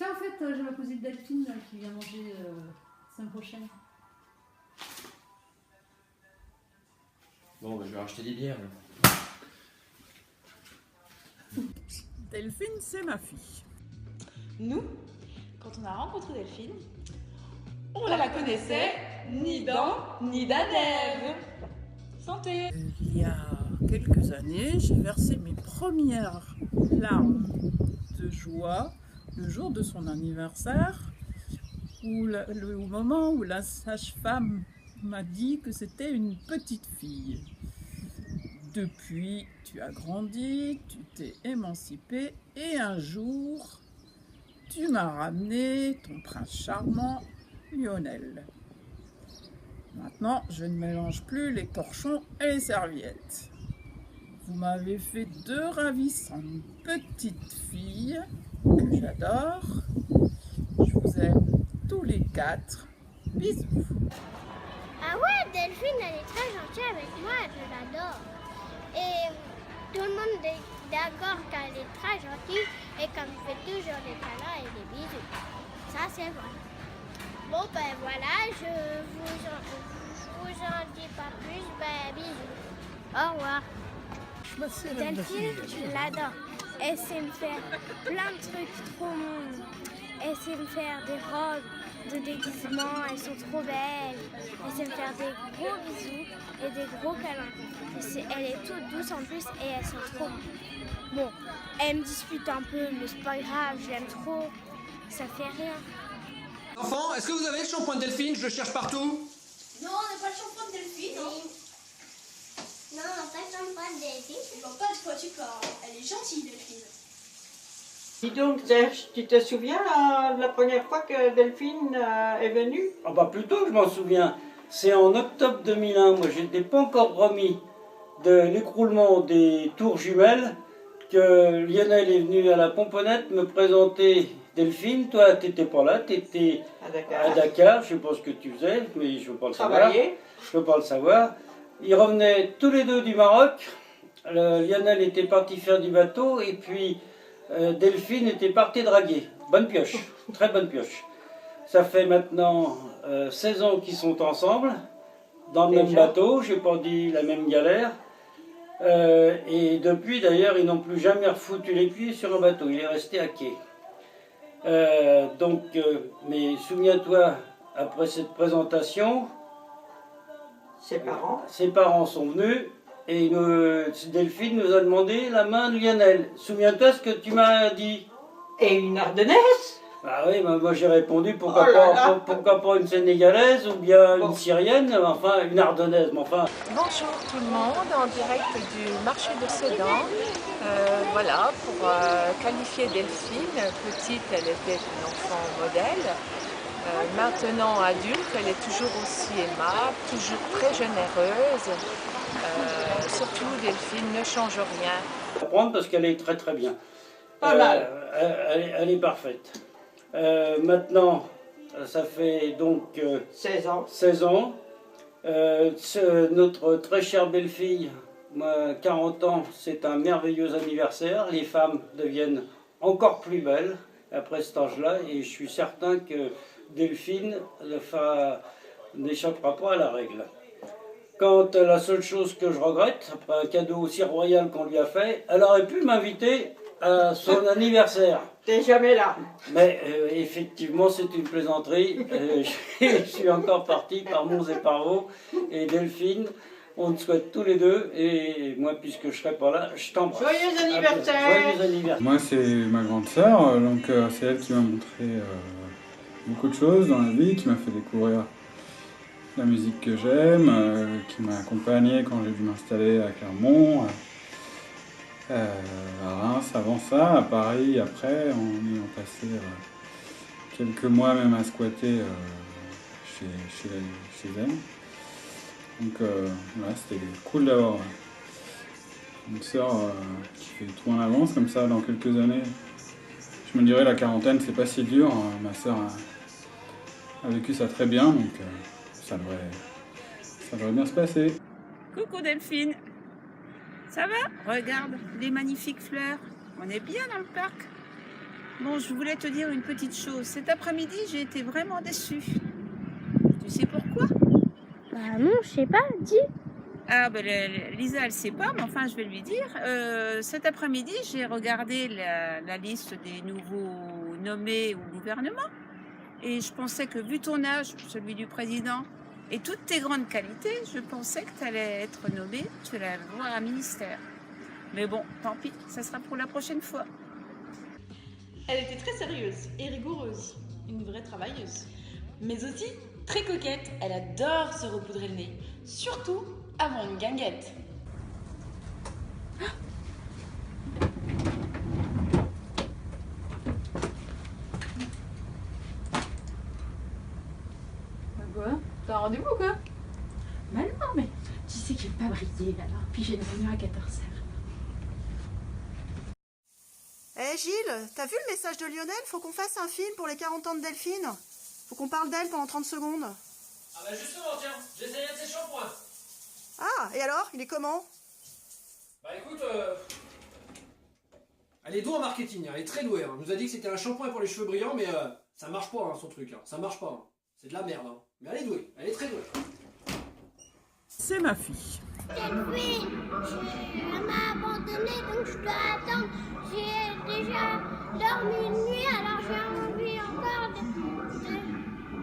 Tiens, en fait, j'ai ma cousine Delphine qui vient manger la semaine prochaine. Bon, bah, je vais racheter des bières. Là. Delphine, c'est ma fille. Nous, quand on a rencontré Delphine, on la connaissait ni d'An ni d'Adèle. Santé! Il y a quelques années, j'ai versé mes premières larmes de joie le jour de son anniversaire, au moment où la sage-femme m'a dit que c'était une petite fille. Depuis, tu as grandi, tu t'es émancipée et un jour, tu m'as ramené ton prince charmant, Lionel. Maintenant, je ne mélange plus les torchons et les serviettes. Vous m'avez fait 2 ravissantes petites filles que j'adore. Je vous aime tous les 4. Bisous. Ah ouais, Delphine, elle est très gentille avec moi, je l'adore. Et tout le monde est d'accord qu'elle est très gentille et qu'elle me fait toujours des câlins et des bisous. Ça, c'est vrai. Bon, ben voilà, je vous en dis pas plus, ben bisous. Au revoir. Delphine, je l'adore. Elle sait me faire plein de trucs trop mondes. Elle sait me faire des robes de déguisement, elles sont trop belles. Elle sait me faire des gros bisous et des gros câlins. Elle est toute douce en plus et elles sont trop bon. Elle me dispute un peu, mais c'est pas grave, je l'aime trop. Ça fait rien. Enfants, est-ce que vous avez le shampoing de Delphine? Je le cherche partout. Non, on n'a pas le shampoing de Delphine. Non, Non, on n'a pas de shampoing de Delphine. je vois pas de quoi tu parles. Elle est gentille, Delphine. Dis donc, Serge, tu te souviens la première fois que Delphine est venue? Ah bah plutôt, je m'en souviens. C'est en octobre 2001. Moi, j'étais pas encore remis de l'écroulement des tours jumelles que Lionel est venu à la Pomponnette me présenter Delphine. Toi, t'étais pas là, t'étais à Dakar. Je sais pas ce que tu faisais, mais je veux pas le savoir. Je veux pas le savoir. Ils revenaient tous les deux du Maroc. Lionel était parti faire du bateau et puis Delphine était partie draguer. Bonne pioche, très bonne pioche. Ça fait maintenant 16 ans qu'ils sont ensemble, dans le même bateau, j'ai pas dit la même galère. Et depuis d'ailleurs, ils n'ont plus jamais refoutu les pieds sur un bateau, il est resté à quai. Mais souviens-toi, après cette présentation, ses parents sont venus. Et Delphine nous a demandé la main de Lionel. Souviens-toi ce que tu m'as dit. Et une Ardennaise? Ah oui, moi j'ai répondu pourquoi pas une Sénégalaise ou bien une Syrienne, enfin une Ardennaise. Bonjour tout le monde, en direct du marché de Sedan. Voilà, pour qualifier Delphine, petite, elle était une enfant modèle. Maintenant adulte, elle est toujours aussi aimable, toujours très généreuse. Surtout Delphine ne change rien. Apprendre parce qu'elle est très très bien. Elle est parfaite. Maintenant, ça fait donc 16 ans. Notre très chère belle-fille, 40 ans, c'est un merveilleux anniversaire. Les femmes deviennent encore plus belles après cet âge-là et je suis certain que Delphine n'échappera pas à la règle. Quand la seule chose que je regrette, après un cadeau aussi royal qu'on lui a fait, elle aurait pu m'inviter à son anniversaire. T'es jamais là. Mais effectivement, c'est une plaisanterie. Je suis encore parti par Mons et par Vaux. Et Delphine, on te souhaite tous les deux. Et moi, puisque je ne serai pas là, je t'embrasse. Joyeux anniversaire. Joyeux anniversaire. Moi, c'est ma grande sœur. Donc, c'est elle qui m'a montré beaucoup de choses dans la vie, qui m'a fait découvrir la musique que j'aime, qui m'a accompagné quand j'ai dû m'installer à Clermont, à Reims avant ça, à Paris après, en ayant passé quelques mois même à squatter chez elle. Donc voilà, c'était cool d'avoir une sœur qui fait tout en avance comme ça dans quelques années. Je me dirais la quarantaine c'est pas si dur, ma sœur a vécu ça très bien, donc ça devrait bien se passer. Coucou Delphine, ça va? Regarde les magnifiques fleurs, on est bien dans le parc. Bon, je voulais te dire une petite chose. Cet après-midi, j'ai été vraiment déçue. Tu sais pourquoi? Bah non, je sais pas, dis. Ah, ben Lisa, elle sait pas, mais enfin, je vais lui dire. Cet après-midi, j'ai regardé la liste des nouveaux nommés au gouvernement. Et je pensais que, vu ton âge, celui du président, et toutes tes grandes qualités, je pensais que tu allais être nommé, tu allais avoir un ministère. Mais bon, tant pis, ça sera pour la prochaine fois. Elle était très sérieuse et rigoureuse, une vraie travailleuse. Mais aussi très coquette, elle adore se repoudrer le nez, surtout avant une guinguette. Quoi? T'as un rendez-vous ou quoi? Bah non, mais tu sais que je vais pas briller là, puis j'ai une réunion à 14h. Eh Gilles, t'as vu le message de Lionel? Faut qu'on fasse un film pour les 40 ans de Delphine. Faut qu'on parle d'elle pendant 30 secondes. Ah bah justement, tiens, j'essayais de ses shampoings. Ah, et alors? Il est comment? Bah écoute, elle est douée en marketing, elle est très douée. Elle nous a dit que c'était un shampoing pour les cheveux brillants, mais ça marche pas son truc. Ça marche pas. C'est de la merde. Mais elle est douée, elle est très douée. C'est ma fille. Delphine, elle m'a abandonnée, donc je dois attendre. J'ai déjà dormi une nuit, alors j'ai envie encore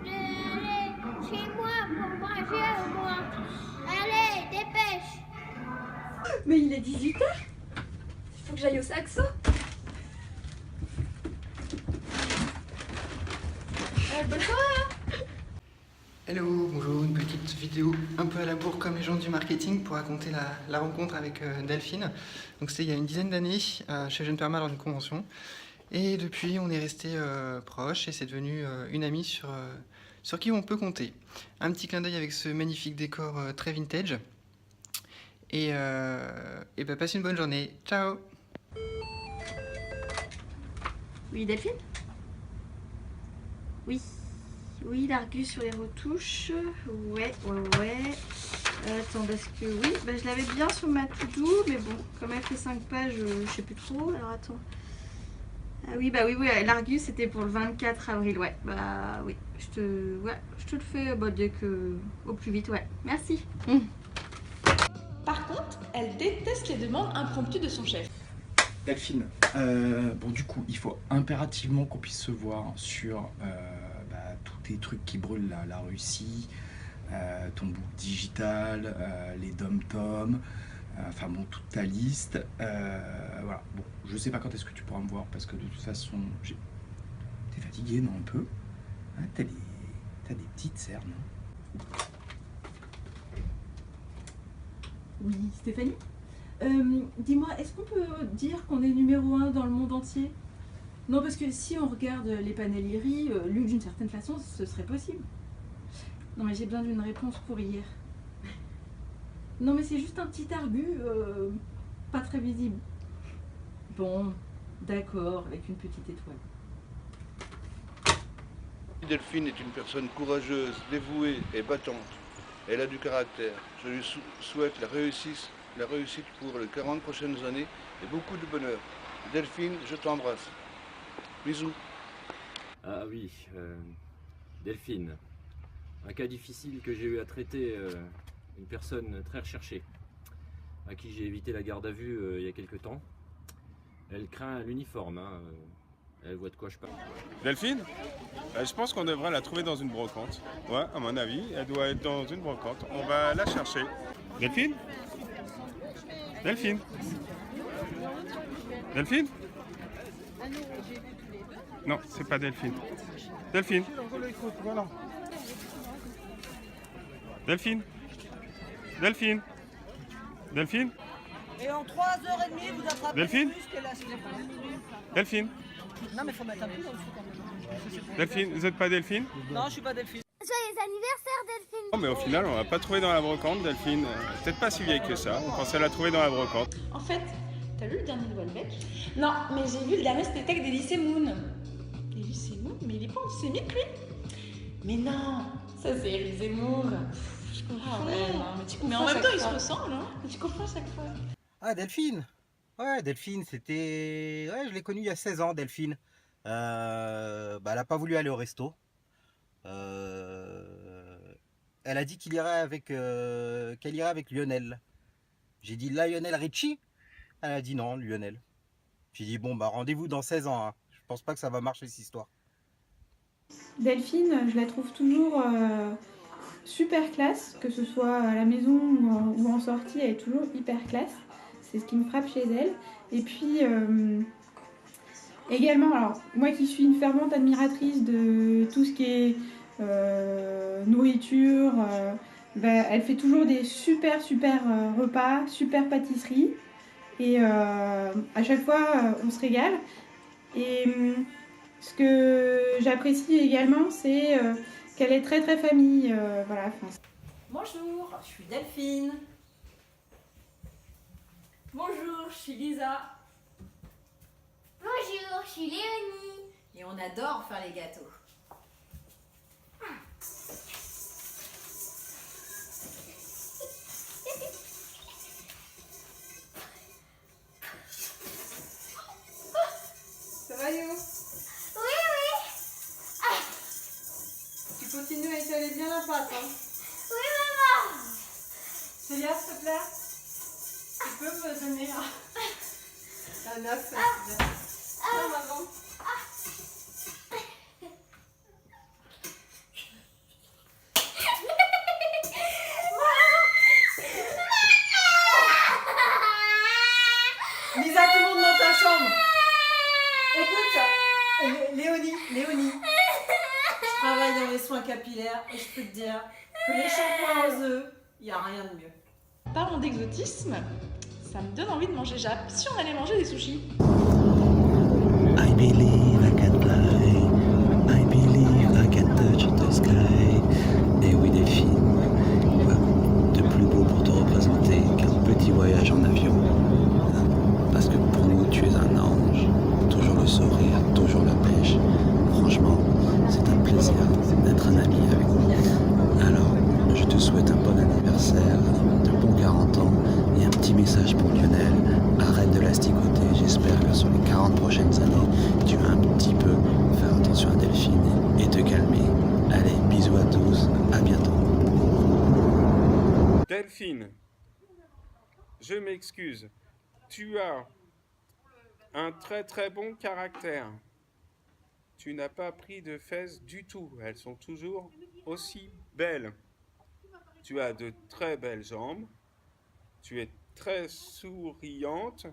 d'aller chez moi pour manger au moins. Allez, dépêche. Mais il est 18h. Faut que j'aille au Saxo. Bonne soirée. Hello, bonjour, une petite vidéo un peu à la bourre comme les gens du marketing pour raconter la rencontre avec Delphine. Donc c'était il y a une dizaine d'années chez Jeune Perma lors d'une convention. Et depuis on est resté proches et c'est devenu une amie sur qui on peut compter. Un petit clin d'œil avec ce magnifique décor très vintage. Et bah, passez une bonne journée. Ciao. Oui, Delphine? Oui. Oui, l'Argus sur les retouches. Ouais. Attends, parce que oui, bah, je l'avais bien sur ma to-do, mais bon, comme elle fait 5 pages, je sais plus trop. Alors attends. Ah oui, bah oui, l'Argus c'était pour le 24 avril, ouais. Bah oui, je te le fais dès que. Au plus vite, ouais. Merci. Par contre, elle déteste les demandes impromptues de son chef. Delphine, bon du coup, il faut impérativement qu'on puisse se voir sur tous tes trucs qui brûlent, la Russie, ton book digital, les dom-toms, enfin bon, toute ta liste. Voilà, bon, je sais pas quand est-ce que tu pourras me voir parce que de toute façon, t'es fatigué, non, un peu hein, t'as des petites cernes, non? Oui, Stéphanie, dis-moi, est-ce qu'on peut dire qu'on est numéro 1 dans le monde entier? Non, parce que si on regarde les panelleries, lues d'une certaine façon, ce serait possible. Non, mais j'ai besoin d'une réponse pour hier. Non, mais c'est juste un petit argu, pas très visible. Bon, d'accord, avec une petite étoile. Delphine est une personne courageuse, dévouée et battante. Elle a du caractère. Je lui souhaite la réussite pour les 40 prochaines années et beaucoup de bonheur. Delphine, je t'embrasse. Bisous. Ah oui, Delphine. Un cas difficile que j'ai eu à traiter, une personne très recherchée, à qui j'ai évité la garde à vue il y a quelque temps. Elle craint l'uniforme, hein, elle voit de quoi je parle. Delphine, je pense qu'on devrait la trouver dans une brocante. Ouais, à mon avis, elle doit être dans une brocante. On va la chercher. Delphine? Delphine? Delphine? Non, c'est pas Delphine. Delphine? Delphine? Delphine? Delphine? Et en 3h30, vous attrapez Delphine? plus que la Delphine? Non, mais faut mettre un peu dans le foot. Delphine, vous n'êtes pas Delphine? Non, je suis pas Delphine. Joyeux anniversaire, Delphine. Non, mais au final, on l'a pas trouvé dans la brocante, Delphine. Peut-être pas si vieille que ça. On pensait la trouver dans la brocante. En fait, t'as lu le dernier de Welbeck? Non, mais j'ai vu le dernier spectacle d'Elysée Moon. Elysée Moon? Mais il est pas antisémite, lui? Mais non, ça c'est Elysée Moon. Je comprends. Ah ouais, non, mais tu comprends. Mais en même temps, ils se ressemblent, hein? Tu comprends à chaque fois. Ah, Delphine. Ouais, Delphine, c'était... Ouais, je l'ai connue il y a 16 ans, Delphine. Elle n'a pas voulu aller au resto. Elle a dit qu'elle irait avec Lionel. J'ai dit Lionel Richie. Elle a dit non, Lionel. J'ai dit bon, rendez-vous dans 16 ans. Hein. Je pense pas que ça va marcher cette histoire. Delphine, je la trouve toujours super classe, que ce soit à la maison ou en sortie, elle est toujours hyper classe. C'est ce qui me frappe chez elle. Et puis également, alors moi qui suis une fervente admiratrice de tout ce qui est nourriture, elle fait toujours des super repas, super pâtisseries. Et à chaque fois, on se régale. Et ce que j'apprécie également, c'est qu'elle est très famille. Voilà. Bonjour, je suis Delphine. Bonjour, je suis Lisa. Bonjour, je suis Léonie. Et on adore faire les gâteaux. Ça va Yo? Oui. Tu continues à étaler bien la pâte, hein? Oui, maman. Célia, s'il te plaît? Tu peux me donner un œuf, s'il te plaît? Non, maman. Lisa, tout le monde dans ta chambre. Écoute, Léonie, je travaille dans les soins capillaires et je peux te dire que les shampoings aux œufs, il n'y a rien de mieux. Parlons d'exotisme, ça me donne envie de manger Jap. Si on allait manger des sushis? I believe I can fly, I believe I can touch the sky. Et oui Delphine, quoi de plus beau pour te représenter qu'un petit voyage en avion. Parce que pour nous tu es un ange, toujours le sourire, toujours la pêche. Franchement, c'est un plaisir d'être un ami avec vous. Alors, je te souhaite un bon anniversaire, de bons 40 ans et un petit message pour Lionel. Arrête de l'asticoter, j'espère que sur les 40 prochaines années, tu vas un petit peu faire attention à Delphine et te calmer. Allez, bisous à tous, à bientôt. Delphine, je m'excuse. Tu as un très bon caractère. Tu n'as pas pris de fesses du tout. Elles sont toujours aussi belles. Tu as de très belles jambes. Tu es très souriante.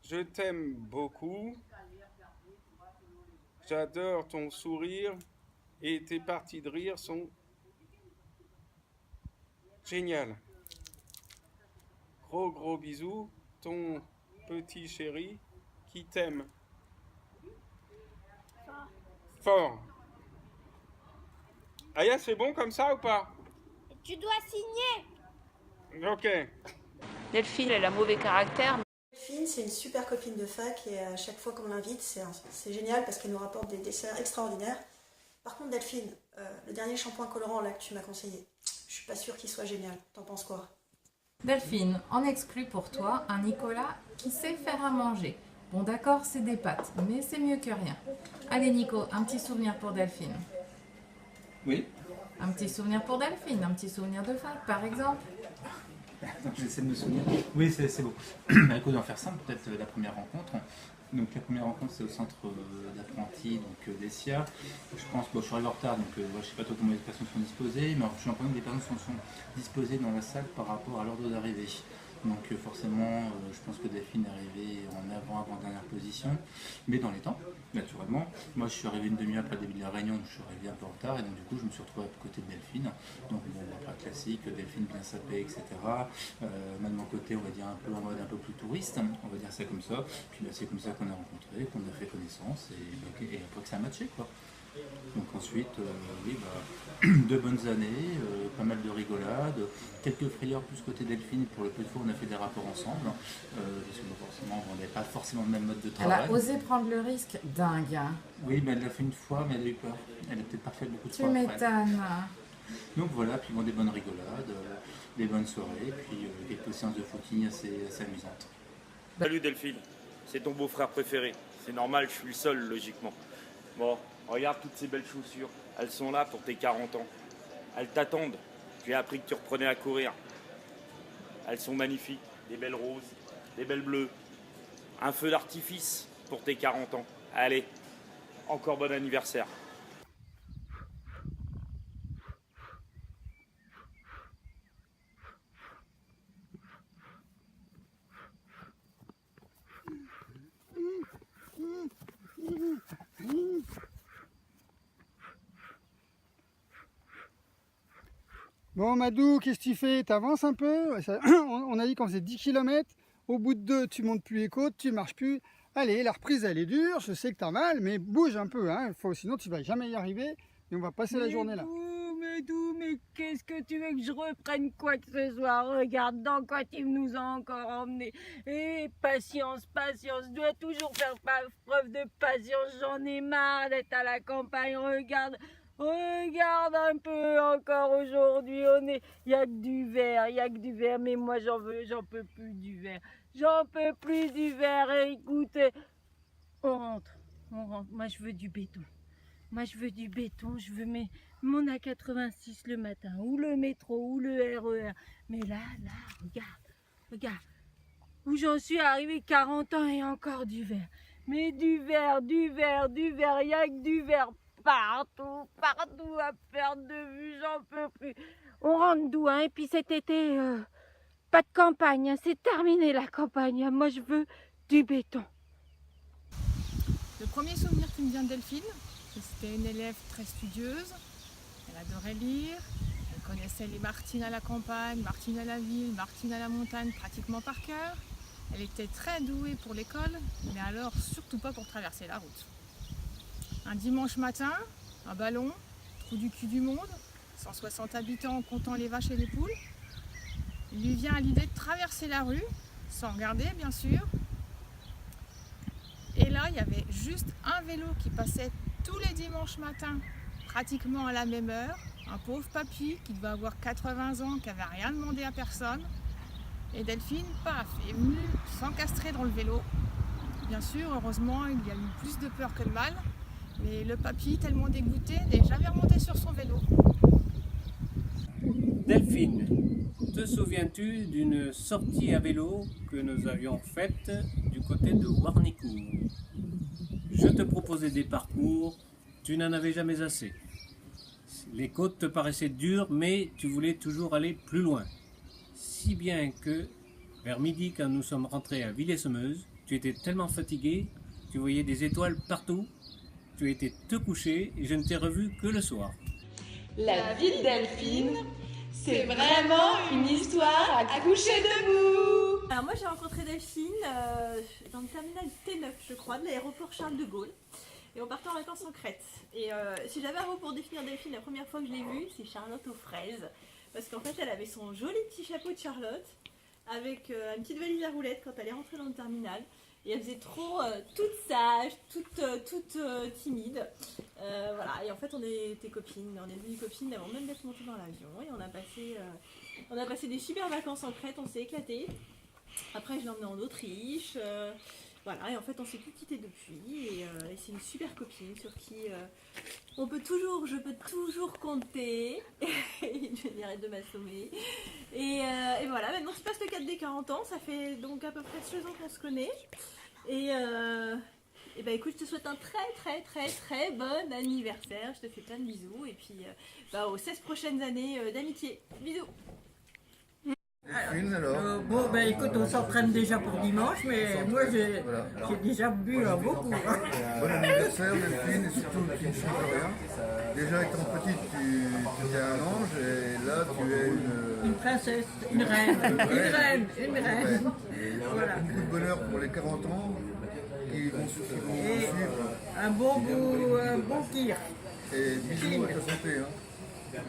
Je t'aime beaucoup. J'adore ton sourire et tes parties de rire sont géniales. Gros bisous, ton petit chéri qui t'aime. Fort. Aya, c'est bon comme ça ou pas? Tu dois signer. Ok. Delphine, elle a mauvais caractère. Delphine, c'est une super copine de fac et à chaque fois qu'on l'invite, c'est génial parce qu'elle nous rapporte des desserts extraordinaires. Par contre, Delphine, le dernier shampoing colorant là que tu m'as conseillé, je suis pas sûre qu'il soit génial. T'en penses quoi? Delphine, en exclut pour toi un Nicolas qui sait faire à manger. Bon d'accord, c'est des pâtes, mais c'est mieux que rien. Allez Nico, un petit souvenir pour Delphine. Oui. Un petit souvenir pour Delphine, un petit souvenir de fac par exemple. Attends, j'essaie de me souvenir. Oui, c'est beau. Écoute, on va faire simple, peut-être la première rencontre. Donc la première rencontre c'est au centre d'apprentis d'Essia. Je pense, je suis arrivé en retard, donc je ne sais pas trop comment les personnes sont disposées, mais je suis en train que des personnes sont disposées dans la salle par rapport à l'ordre d'arrivée. Donc forcément, je pense que Delphine est arrivée en avant-dernière position, mais dans les temps, naturellement. Moi je suis arrivé une demi-heure après le début de la réunion, donc je suis arrivé un peu en retard, et donc du coup je me suis retrouvé à côté de Delphine. Donc bon, après classique, Delphine bien sapée, etc. Moi de mon côté, on va dire un peu en mode un peu plus touriste, on va dire ça comme ça. Puis c'est comme ça qu'on a rencontré, qu'on a fait connaissance, et après que ça a matché quoi. Donc ensuite, de bonnes années, pas mal de rigolades, quelques frayeurs plus côté Delphine, pour le peu de fois on a fait des rapports ensemble, parce que forcément on n'avait pas forcément le même mode de travail. Elle a osé prendre le risque dingue. Hein. Oui, mais elle l'a fait une fois, mais elle a eu peur. Elle a peut-être pas fait beaucoup de fois. Tu m'étonnes. Donc voilà, puis des bonnes rigolades, des bonnes soirées, puis quelques séances de footing assez amusantes. Salut Delphine, c'est ton beau-frère préféré. C'est normal, je suis le seul, logiquement. Bon, regarde toutes ces belles chaussures. Elles sont là pour tes 40 ans. Elles t'attendent. J'ai appris que tu reprenais à courir. Elles sont magnifiques. Des belles roses, des belles bleues. Un feu d'artifice pour tes 40 ans. Allez, encore bon anniversaire. Bon Madou, qu'est-ce que tu fais? T'avances un peu? On a dit qu'on faisait 10 km. Au bout de 2, tu montes plus les côtes, tu marches plus. Allez, la reprise elle est dure, je sais que t'as mal, mais bouge un peu, hein. Sinon tu vas jamais y arriver et on va passer la journée là. Mais qu'est-ce que tu veux que je reprenne quoi que ce soit? Regarde dans quoi tu nous as encore emmenés. Et patience, je dois toujours faire preuve de patience. J'en ai marre d'être à la campagne. Regarde un peu encore aujourd'hui. Il n'y a que du verre, mais moi j'en peux plus du verre. J'en peux plus du verre. Écoute, on rentre. Moi je veux du béton. Je veux mon A86 le matin, ou le métro, ou le RER. Mais là, regarde. Où j'en suis arrivé 40 ans et encore du verre. Mais du verre, il n'y a que du verre partout à perdre de vue, j'en peux plus. On rentre d'où, hein, et puis cet été, pas de campagne, hein, c'est terminé la campagne. Moi, je veux du béton. Le premier souvenir qui me vient de Delphine, c'était une élève très studieuse. Elle adorait lire, elle connaissait les Martines à la campagne, Martines à la ville, Martines à la montagne pratiquement par cœur. Elle était très douée pour l'école, mais alors surtout pas pour traverser la route. Un dimanche matin, un ballon, trou du cul du monde, 160 habitants en comptant les vaches et les poules. Il lui vient à l'idée de traverser la rue, sans regarder bien sûr. Et là, il y avait juste un vélo qui passait tous les dimanches matins, pratiquement à la même heure. Un pauvre papy qui devait avoir 80 ans, qui n'avait rien demandé à personne. Et Delphine, paf, est venue s'encastrer dans le vélo. Bien sûr, heureusement, il y a eu plus de peur que de mal. Mais le papy, tellement dégoûté, n'est jamais remonté sur son vélo. Delphine, te souviens-tu d'une sortie à vélo que nous avions faite du côté de Warnicourt? Je te proposais des parcours, tu n'en avais jamais assez. Les côtes te paraissaient dures, mais tu voulais toujours aller plus loin. Si bien que, vers midi, quand nous sommes rentrés à Villers-Semeuse, tu étais tellement fatigué, tu voyais des étoiles partout, tu étais te coucher et je ne t'ai revu que le soir. La vie de Delphine, c'est vraiment une histoire à coucher debout. Alors moi j'ai rencontré Delphine dans le terminal T9 je crois de l'aéroport Charles de Gaulle et on partait en vacances en Crète. Et si j'avais un mot pour définir Delphine la première fois que je l'ai vue, c'est Charlotte aux fraises. Parce qu'en fait elle avait son joli petit chapeau de Charlotte avec une petite valise à roulettes quand elle est rentrée dans le terminal. Et elle faisait trop toute sage, toute timide. Voilà, et en fait on était copines, on est devenues copines avant même d'être montées dans l'avion. Et on a passé des super vacances en Crète, on s'est éclatés. Après je l'ai emmenée en Autriche. Voilà, et en fait on s'est plus quitté depuis. Et c'est une super copine sur qui je peux toujours compter. Je arrête de m'assommer. Et voilà, maintenant se passe le 4D 40 ans, ça fait donc à peu près 2 ans qu'on se connaît. Et bah écoute, je te souhaite un très bon anniversaire, je te fais plein de bisous et puis aux 16 prochaines années d'amitié. Bisous. Bon, ben écoute, on s'entraîne déjà pour dimanche, mais moi j'ai déjà bu beaucoup. Bon anniversaire Delphine, et surtout tu ne changes rien. Déjà étant petite, tu étais un ange et là tu es une princesse, une reine. Voilà. Beaucoup de bonheur pour les 40 ans qui vont suivre. Un bon tir. Et bisous à ta santé. Hein.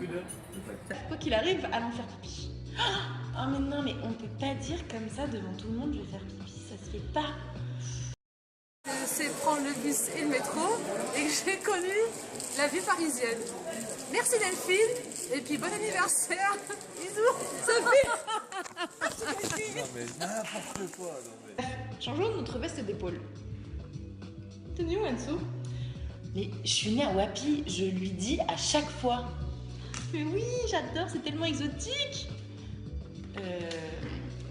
Quoi qu'il arrive, allons faire pipi. Oh mais non, mais on peut pas dire comme ça devant tout le monde, je vais faire pipi, ça se fait pas. Je sais prendre le bus et le métro et que j'ai connu la vie parisienne. Merci Delphine et puis bon anniversaire. Bisous, Sophie. Non mais n'importe quoi. Changeons notre veste d'épaule. T'es né où, Anso? Mais je suis née à Wapi, je lui dis à chaque fois. Mais oui, j'adore, c'est tellement exotique.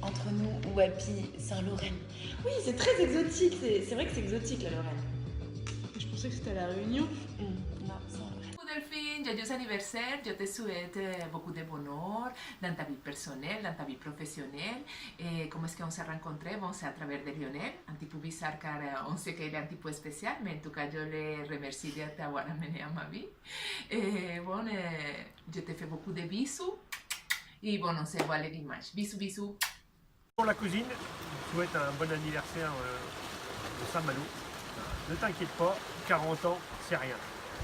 Entre nous, Wapi, Saint-Lorraine. Oui, c'est très exotique, c'est vrai que c'est exotique la Lorraine. Je pensais que c'était à La Réunion. Non, Saint-Lorraine. Delphine, joyeux anniversaire, je te souhaite beaucoup de bonheur dans ta vie personnelle, dans ta vie professionnelle. Et comment est-ce qu'on s'est rencontrés? Bon, c'est à travers de Lionel, un petit peu bizarre car on sait qu'il est un petit peu spécial, mais en tout cas, je le remercie de t'avoir amené à ma vie. Et bon, je te fais beaucoup de bisous. Et bon, on se voit les dimanches. Bisous, bisous. Pour la cousine, je souhaite un bon anniversaire de Saint-Malo. Ne t'inquiète pas, 40 ans, c'est rien.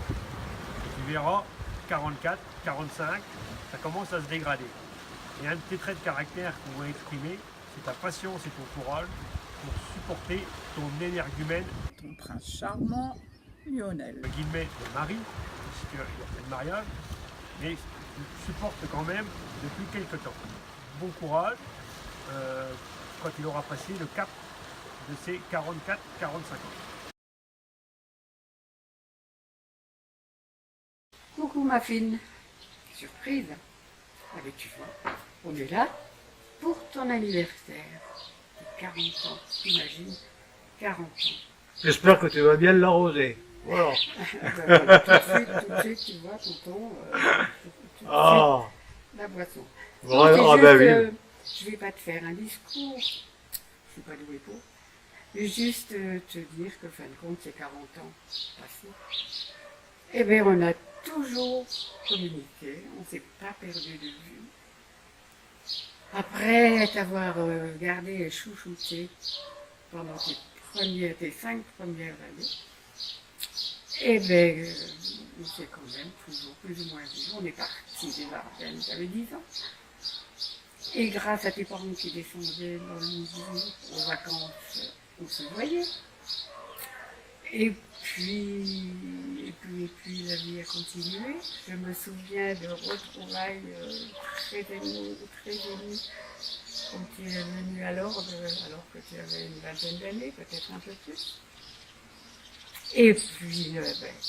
Tu verras, 44, 45, ça commence à se dégrader. Et un de tes traits de caractère qu'on va exprimer, c'est ta patience et ton courage pour supporter ton énergumène. Ton prince charmant, Lionel. Le guillemet de Marie, puisqu'il y a fait le mariage, mais tu supportes quand même depuis quelques temps. Bon courage quand il aura passé le cap de ses 44-45 ans. Coucou ma fille, surprise, allez tu vois, on est là pour ton anniversaire, 40 ans, t'imagines, 40 ans. J'espère que tu vas bien l'arroser, voilà. Tout de suite, tu vois, tonton, la boisson. Voilà, ben oui. Je vais pas te faire un discours, je suis pas douée pour, mais juste te dire que fin de compte, c'est 40 ans passés. Eh bien, on a toujours communiqué, on ne s'est pas perdu de vue. Après t'avoir gardé et chouchouté pendant tes 5 premières années, eh bien, on s'est quand même toujours plus ou moins vu. On est parti des Ardennes, j'avais 10 ans. Et grâce à tes parents qui descendaient dans le Midi aux vacances, on se voyait. Et puis la vie a continué. Je me souviens de retrouvailles très émues quand tu es venu à Lourdes, alors que tu avais une vingtaine d'années, peut-être un peu plus. Et puis,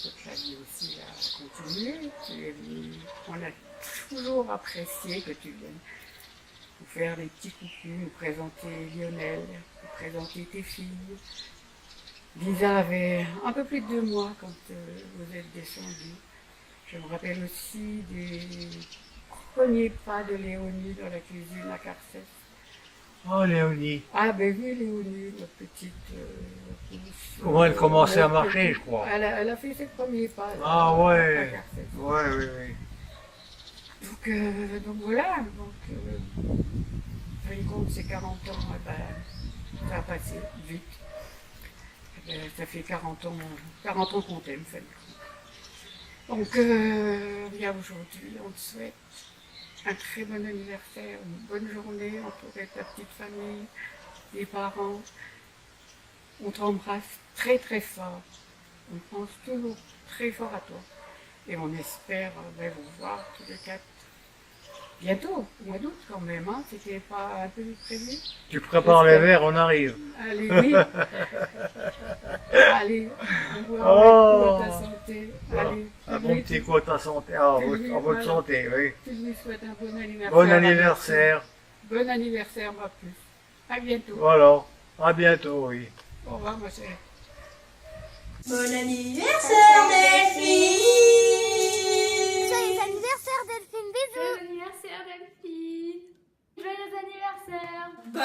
toute la vie aussi a continué. On a toujours apprécié que tu viennes nous faire des petits coucous, nous présenter Lionel, nous présenter tes filles. Lisa avait un peu plus de 2 mois quand vous êtes descendus. Je me rappelle aussi des premiers pas de Léonie dans la cuisine à Carcès. Oh Léonie. Ah ben oui Léonie, notre petite pousse. Comment elle commençait à marcher, je crois. Elle a fait ses premiers pas. Ah ouais. À Carcès. Ouais, oui, oui. Donc voilà, fin de compte, c'est 40 ans, ça a passé vite. Ça fait 40 ans qu'on t'aime, fin de compte. Donc, bien aujourd'hui, on te souhaite un très bon anniversaire, une bonne journée entourée de ta petite famille, des parents. On t'embrasse très très fort. On pense toujours très fort à toi. Et on espère vous voir tous les 4 bientôt, au mois d'août quand même, hein. C'était pas un peu prévu. Tu prépares les verres, on arrive. Allez, oui. Allez, on boit un coup à ta santé. Allez, un bon petit coup à ta santé, à votre santé, oui. Tu lui souhaites un bon anniversaire. Bon anniversaire. Bon anniversaire, ma puce. À bientôt. Voilà, à bientôt, oui. Au revoir, ma chère. Bon anniversaire, Delphine! Joyeux anniversaire, Delphine, bisous! Joyeux anniversaire, Delphine! Joyeux anniversaire! Bon